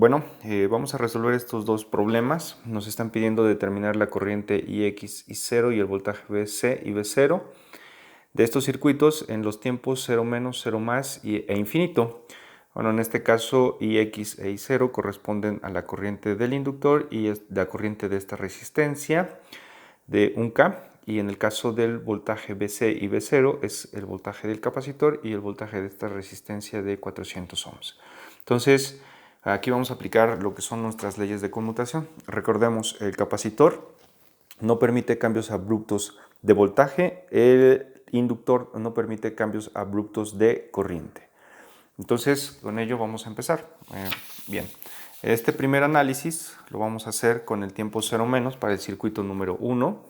Vamos a resolver estos dos problemas. Nos están pidiendo determinar la corriente IX y 0 y el voltaje BC y B0 de estos circuitos en los tiempos 0 menos, 0 más e infinito. Bueno, en este caso IX e I0 corresponden a la corriente del inductor y es la corriente de esta resistencia de 1K. Y en el caso del voltaje BC y B0 es el voltaje del capacitor y el voltaje de esta resistencia de 400 ohms. Entonces, aquí vamos a aplicar lo que son nuestras leyes de conmutación. Recordemos, el capacitor no permite cambios abruptos de voltaje, el inductor no permite cambios abruptos de corriente. Entonces, con ello vamos a empezar. Bien, este primer análisis lo vamos a hacer con el tiempo 0 menos para el circuito número 1.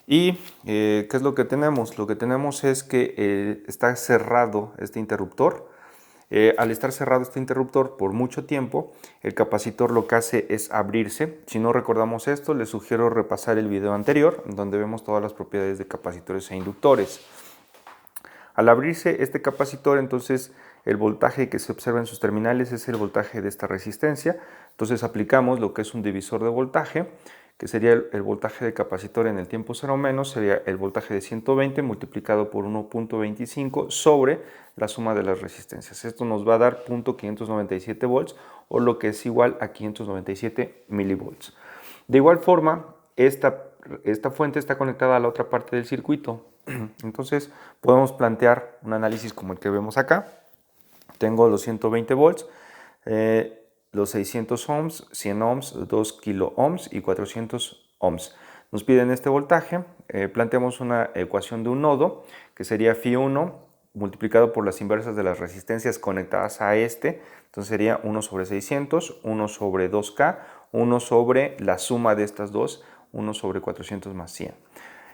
¿Y qué es lo que tenemos? Lo que tenemos es que está cerrado este interruptor. Al estar cerrado este interruptor por mucho tiempo, el capacitor lo que hace es abrirse. Si no recordamos esto, les sugiero repasar el video anterior, donde vemos todas las propiedades de capacitores e inductores. Al abrirse este capacitor, entonces el voltaje que se observa en sus terminales es el voltaje de esta resistencia. Entonces aplicamos lo que es un divisor de voltaje, que sería el voltaje del capacitor en el tiempo 0 menos, sería el voltaje de 120 multiplicado por 1.25 sobre la suma de las resistencias. Esto nos va a dar 0.597 volts o lo que es igual a 597 milivolts. De igual forma, esta fuente está conectada a la otra parte del circuito. Entonces podemos plantear un análisis como el que vemos acá. Tengo los 120 volts, los 600 ohms, 100 ohms, 2 kilo ohms y 400 ohms. Nos piden este voltaje, planteamos una ecuación de un nodo que sería Φ1 multiplicado por las inversas de las resistencias conectadas a este. Entonces sería 1 sobre 600, 1 sobre 2K, 1 sobre la suma de estas dos, 1 sobre 400 más 100.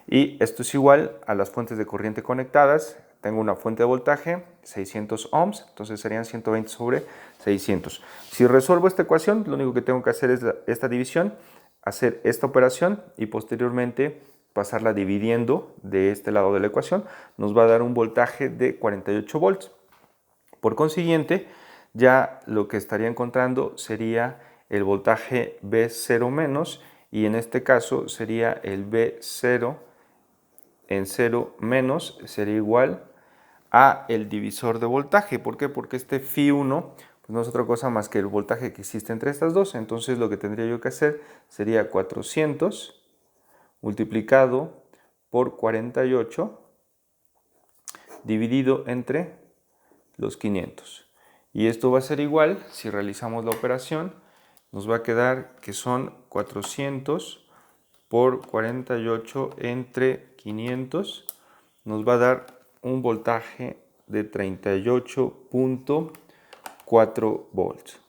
Y esto es igual a las fuentes de corriente conectadas. Tengo una fuente de voltaje, 600 ohms, entonces serían 120 sobre 600. Si resuelvo esta ecuación, lo único que tengo que hacer es esta división, hacer esta operación y posteriormente pasarla dividiendo de este lado de la ecuación. Nos va a dar un voltaje de 48 volts. Por consiguiente, ya lo que estaría encontrando sería el voltaje B0 menos y en este caso sería el B0 en 0 menos sería igual a el divisor de voltaje. ¿Por qué? Porque este Φ1 pues no es otra cosa más que el voltaje que existe entre estas dos. Entonces lo que tendría yo que hacer sería 400 multiplicado por 48 dividido entre los 500. Y esto va a ser igual, si realizamos la operación, nos va a quedar que son 400 por 48 entre 500, nos va a dar un voltaje de 38.4 volts.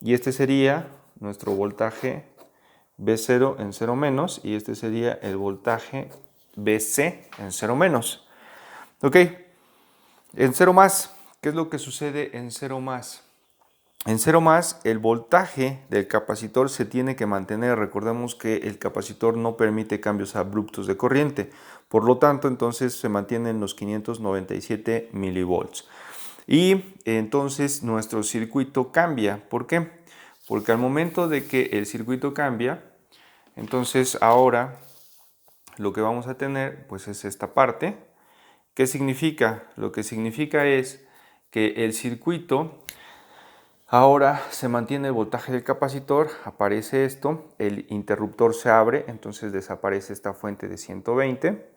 Y este sería nuestro voltaje B0 en 0 menos y este sería el voltaje BC en 0 menos. Ok, en 0 más, ¿qué es lo que sucede en 0 más? En 0 más, el voltaje del capacitor se tiene que mantener. Recordemos que el capacitor no permite cambios abruptos de corriente. Por lo tanto, entonces se mantienen los 597 milivolts. Y entonces nuestro circuito cambia. ¿Por qué? Porque al momento de que el circuito cambia, entonces ahora lo que vamos a tener pues es esta parte. ¿Qué significa? Lo que significa es que el circuito ahora se mantiene el voltaje del capacitor, aparece esto, el interruptor se abre, entonces desaparece esta fuente de 120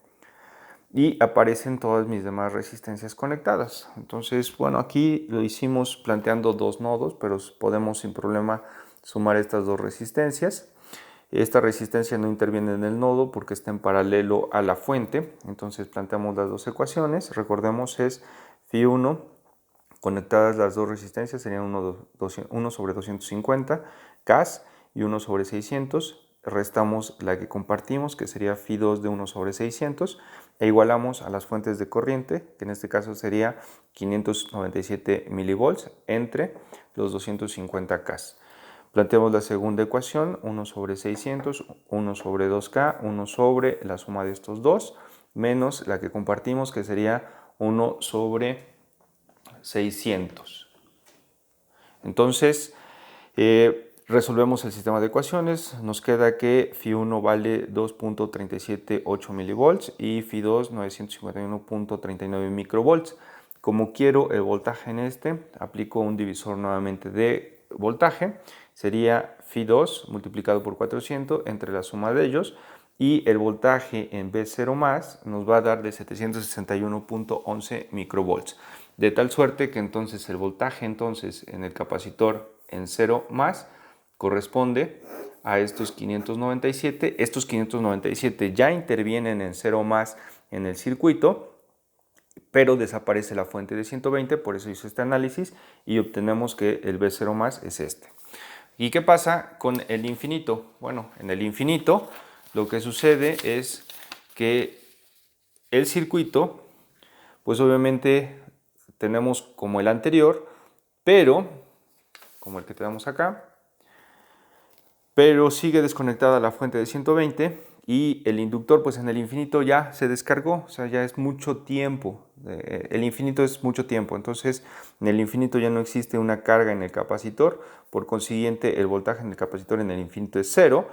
y aparecen todas mis demás resistencias conectadas. Entonces, bueno, aquí lo hicimos planteando dos nodos, pero podemos sin problema sumar estas dos resistencias. Esta resistencia no interviene en el nodo porque está en paralelo a la fuente, entonces planteamos las dos ecuaciones. Recordemos es Φ1 conectadas las dos resistencias serían 1 sobre 250 Ks y 1 sobre 600. Restamos la que compartimos, que sería Φ2 de 1 sobre 600, e igualamos a las fuentes de corriente, que en este caso sería 597 milivolts entre los 250 Ks. Planteamos la segunda ecuación, 1 sobre 600, 1 sobre 2K, 1 sobre la suma de estos dos, menos la que compartimos, que sería 1 sobre 600. Entonces, resolvemos el sistema de ecuaciones. Nos queda que Φ1 vale 2.378 milivolts y Φ2 951.39 microvolts. Como quiero el voltaje en este, aplico un divisor nuevamente de voltaje. Sería Φ2 multiplicado por 400 entre la suma de ellos. Y el voltaje en V0 más nos va a dar de 761.11 microvolts. De tal suerte que entonces el voltaje en el capacitor en 0 más corresponde a estos 597. Estos 597 ya intervienen en 0 más en el circuito, pero desaparece la fuente de 120, por eso hice este análisis y obtenemos que el V0 más es este. ¿Y qué pasa con el infinito? Bueno, en el infinito lo que sucede es que el circuito, pues obviamente tenemos como el anterior, pero como el que tenemos acá, pero sigue desconectada la fuente de 120 y el inductor pues en el infinito ya se descargó, o sea, ya es mucho tiempo, el infinito es mucho tiempo, entonces en el infinito ya no existe una carga en el capacitor, por consiguiente el voltaje en el capacitor en el infinito es cero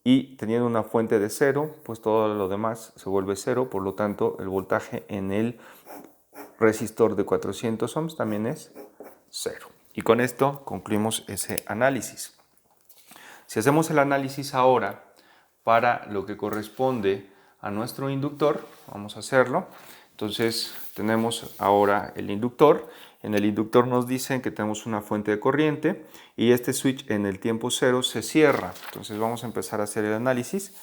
y teniendo una fuente de cero, pues todo lo demás se vuelve cero, por lo tanto el voltaje en el resistor de 400 ohms también es cero. Y con esto concluimos ese análisis. Si hacemos el análisis ahora para lo que corresponde a nuestro inductor, vamos a hacerlo. Entonces tenemos ahora el inductor. En el inductor nos dicen que tenemos una fuente de corriente y este switch en el tiempo cero se cierra. Entonces vamos a empezar a hacer el análisis.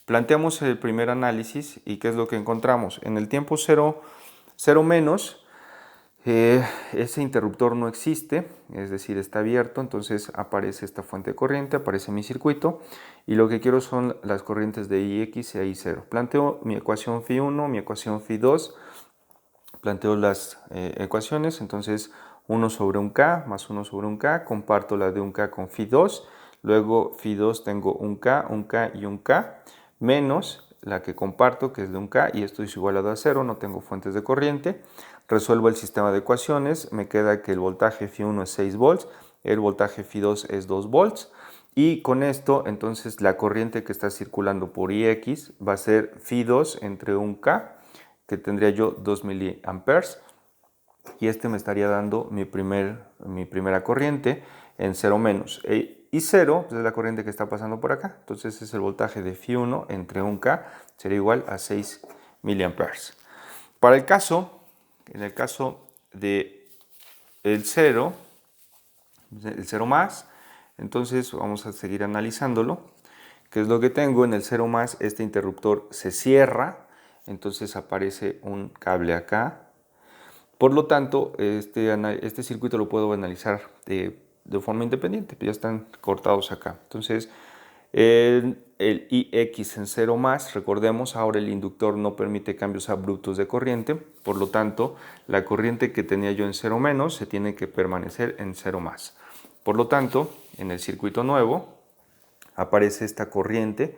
Planteamos el primer análisis y ¿qué es lo que encontramos? En el tiempo cero menos, ese interruptor no existe, es decir, está abierto, entonces aparece esta fuente de corriente, aparece mi circuito y lo que quiero son las corrientes de IX y I0. Planteo mi ecuación Φ1, mi ecuación Φ2, planteo las ecuaciones, entonces 1 sobre un K más 1 sobre un K, comparto la de un K con Φ2, luego Φ2 tengo un K y un K, menos la que comparto, que es de un K, y esto es igualado a 0, no tengo fuentes de corriente. Resuelvo el sistema de ecuaciones, me queda que el voltaje Φ1 es 6 volts, el voltaje Φ2 es 2 volts, y con esto entonces la corriente que está circulando por IX va a ser Φ2 entre un K, que tendría yo 2 miliamperes, y este me estaría dando mi primera corriente en 0 menos. Y 0 pues es la corriente que está pasando por acá, entonces es el voltaje de Φ1 entre un K, sería igual a 6 miliamperes. Para en el caso de el 0 más, entonces vamos a seguir analizándolo. ¿Qué es lo que tengo? En el 0 más este interruptor se cierra, entonces aparece un cable acá. Por lo tanto, este circuito lo puedo analizar de forma independiente, ya están cortados acá. Entonces, el IX en 0 más, recordemos, ahora el inductor no permite cambios abruptos de corriente, por lo tanto, la corriente que tenía yo en 0 menos se tiene que permanecer en 0 más. Por lo tanto, en el circuito nuevo aparece esta corriente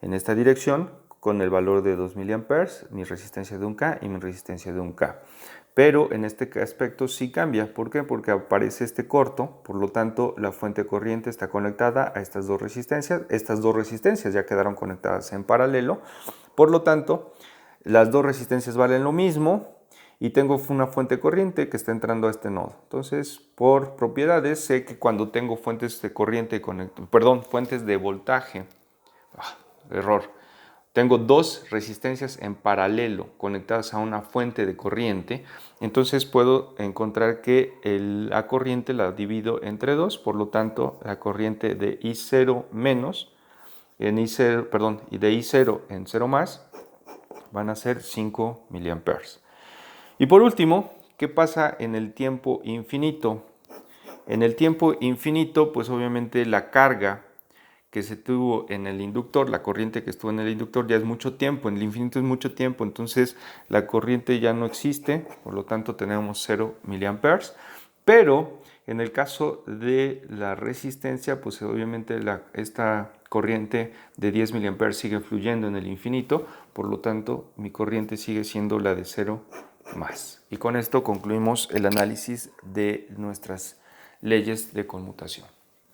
en esta dirección con el valor de 2 miliamperes, mi resistencia de un K y mi resistencia de un K. Pero en este aspecto sí cambia. ¿Por qué? Porque aparece este corto, por lo tanto la fuente de corriente está conectada a estas dos resistencias. Estas dos resistencias ya quedaron conectadas en paralelo. Por lo tanto, las dos resistencias valen lo mismo y tengo una fuente de corriente que está entrando a este nodo. Entonces, por propiedades, sé que cuando tengo fuentes de corriente, fuentes de voltaje, error, tengo dos resistencias en paralelo conectadas a una fuente de corriente, entonces puedo encontrar que la corriente la divido entre dos, por lo tanto la corriente de I0 menos en I0, y de I0 en 0 más van a ser 5 miliamperes. Y por último, ¿qué pasa en el tiempo infinito? En el tiempo infinito, pues obviamente la carga que se tuvo en el inductor, la corriente que estuvo en el inductor ya es mucho tiempo, en el infinito es mucho tiempo, entonces la corriente ya no existe, por lo tanto tenemos 0 miliamperes, pero en el caso de la resistencia, pues obviamente esta corriente de 10 miliamperes sigue fluyendo en el infinito, por lo tanto mi corriente sigue siendo la de 0 más. Y con esto concluimos el análisis de nuestras leyes de conmutación.